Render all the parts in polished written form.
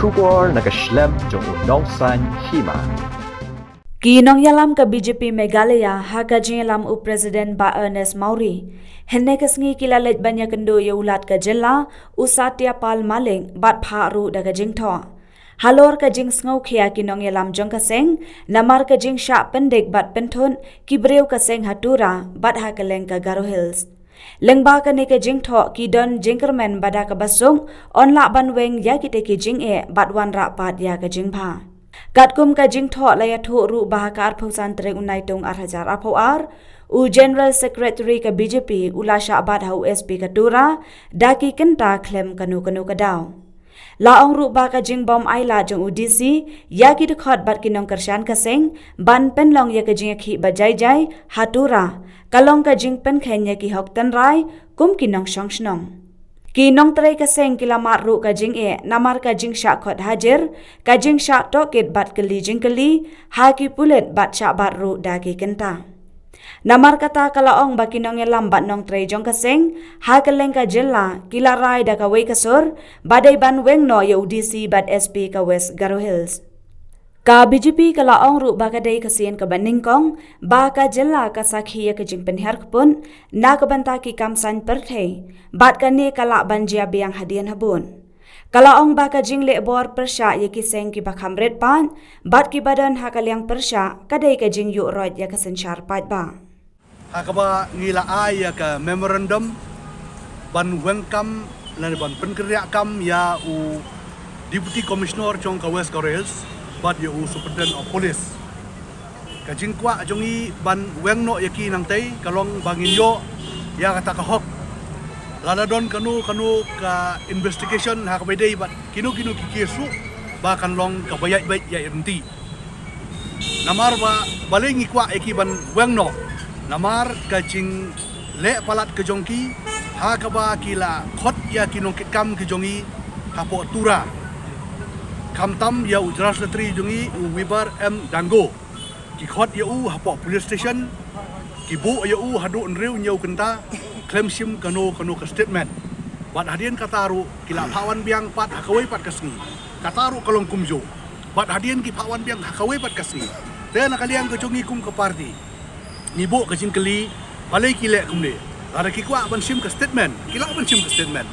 Shubor nagaslem jong unongsan hima. Kinong yalam ka BJP Meghalaya hakajing yalam u President ba Ernest Mauri. Henne kasngi kilalit banya kendo ya ulat ka jela usatia pal maling bat pharu daga jing tho. Halor ka jing ngau khia kinong yalam jong kaseng namar ka jing sha pendek bat penthun kibreu kaseng hatura bat hakaleng ka Garo Hills. Lengba ka ne ka jing tho ki don jingkermen bada ka basung onla banweng ya kite ki jing e bat wan ra pat ya ka jing pha. Katkum ka jing tho laya thu ru bahakar phausan trek unai tong 8,000 ar u General Secretary ka BJP ulasha abad hau SP katura daki kenta klem kanu kadaw. Laong ru ba ka jing bom aila jong UDC ya ki dekhot bat kinong kershan kaseng ban penlong ya ka jing khi bajai hatura kalong ka jing pen khenya ki hok tan rai kum kinong shongshnong. Kinong tray kaseng kilamat ru ka jing e namar ka jing sha khot hajer ka jing sha toket bat keli ha ki pulet bat sha bat ru da ki kenta. Namar kata kalaong ba kinong elam bat nong tray jong kaseng ha keleng ka jela kilarai da ka wei kasur badai ban weng no ya UDC bat SP ka West Garo Hills. Ka BJP kalaong ru ba kadai kasien ka baningkong ba ka jela ka sakhi ya ka jing penher pun na ka banta ki kamsan perthei bat ka ne kala banjia biang hadian habun. Kalaong ba ka jing le bor persya ya ki seng ki bakham red pan bat ki badan ha kalyang persya kadai ka jing yu rod ya ka senchar pat ba. Hakaba ngila ay ka memorandum ban wengkam lan ban penkerja kam ya u Deputy Commissioner chong ka West Garo Hills bat ya u Superintendent of Police. Ka jingkwa jongi ban wengno yaki nang tay kalong bangin yo ya kata ka hok. Lala don kanu ka investigation hakabay bat kinu kikesu ba kanlong ka bayat ya irenti. Namar ba baling ikwa yaki ban wengno namar ka jing le palat ke jongki hakaba kila khot ya kinong kam ke jongi hapo tura kamtam ya ujras letri jongi wibar M Dango ki khot ya u hapo police station ki bu ya u hadu nriu nyau kenta claim sim kano ka statement bat hadian kataru kila phawan biang pat hakawai pat kasni kataru kalong kumjo bat hadian ki phawan biang hakawai pat kasni te nakaliang ke jongi kum ke party nibo ka jingkeli balai kile kumle ada ki kwa ban sim ka statement kila ban sim ka statement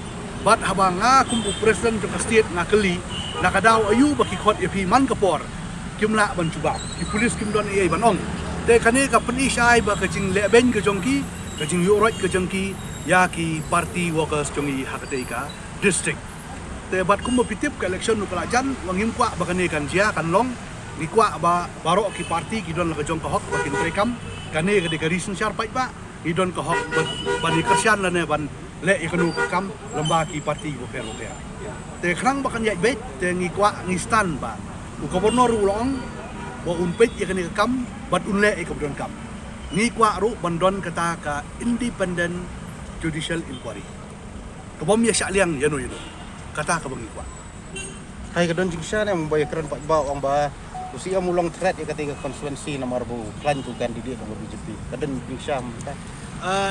bat habanga kum president ka state ngakeli nakadaw ayu baki khot epi man kapor kimla ban cuba ki polis kim don ai ban ong te kane ka penisai ba ka jing le ben ka jongki ka jing yorot ka jongki ya ki party workers jongi hakatei ka district te bat kum pitip ka election nu kalajan wangim kwa ba kane kan jia kan long ni kwa ba barok ki party ki don la ka jong ka hok bakin trekam kane ka de reason syar pai ba i don ka hok bani kersian la ne ban le ikanu ka kam lamba ki party bo pero ya te khrang ba kan yai bet te ngi kwa ngi stan ba u gubernur ulong bo unpet ya kane ka kam bat unle e ka don kam ngi kwa ru bandon kata ka independent judicial inquiry ka bom ya syaliang yano kata ka bangi kwa Hai kadon jingsa ne mumbai keren pak ba ang ba usia mulong threat ya ketika konstituensi nomor bu klan tu kandidat ng BJP kadon jingsa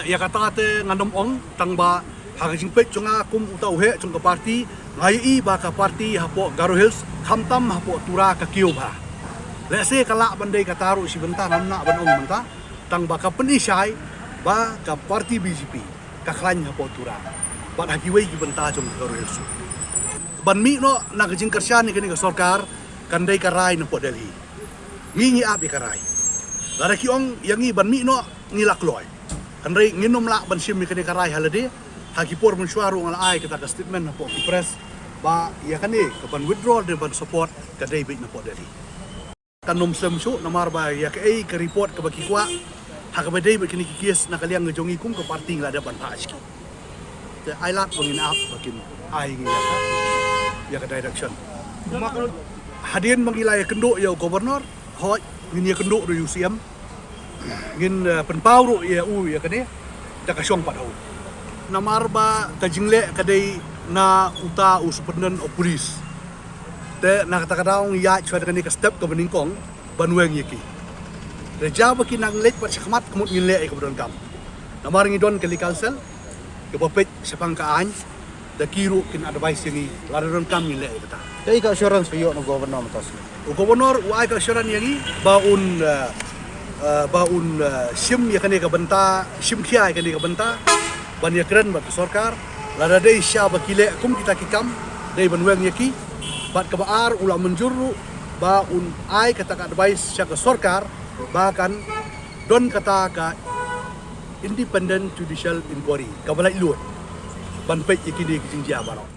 ya kata ngandom ong tangba hagajing pet chunga kum utau he chung ka party ngai i ba ka party hapo Garo Hills khamtam hapo tura ka kiyo ba le se kala bandai kataru si benta namna ban ong benta tangba ka penisai ba ka party BJP ka klan hapo tura ba hagiwei ki benta chung Garo Hills ban mi no nagajing kersyan ni kani ka sarkar kandai karai na po Delhi ngingi abi karai lara ki ong yangi ban mi no ngilakloy kandai nginom la ban sim ni kani karai halade hakipor mensuaru ngal ai kita ka statement na po ki press ba ya kani ka ban withdraw de ban support kadai bit na po Delhi kanom semsu namar ba ya ka ai ka report ka baki kwa hakabadai bit kini kikis na kaliang ngejongi kum ka party ngla dapan pa aski te ai lat bangin up bakin ai ngi ya ka direction hadian mangilaya kendo ya gubernur hoi ngin ya kendo do UCM ngin penpau ro ya u ya kane ta ka syong padau namar ba ka jingle kadai na uta u Superintendent of Police te na kata kadaong ya chwa kane ka step ka beningkong banweng yaki reja ba kinang lek pat sakmat kemut ngin le ka bodon kam namar ngidon kali kalsel ke bopet sepang ka an da kiru kin advice yang laran kami le kata. Jadi ka assurance piyo no governor matas. O gobernador u ai ka assuran yang baun sim ya kani ka benta sim kia kani ka benta ban ya keren bat sarkar lada dei sya bakile kum kita kikam dei banweng yaki bat ka baar ula menjuru baun ai kata ka advice sya ka sarkar bahkan don kata ka independent judicial inquiry ka balai luat ban pek yaki di kijing dia barang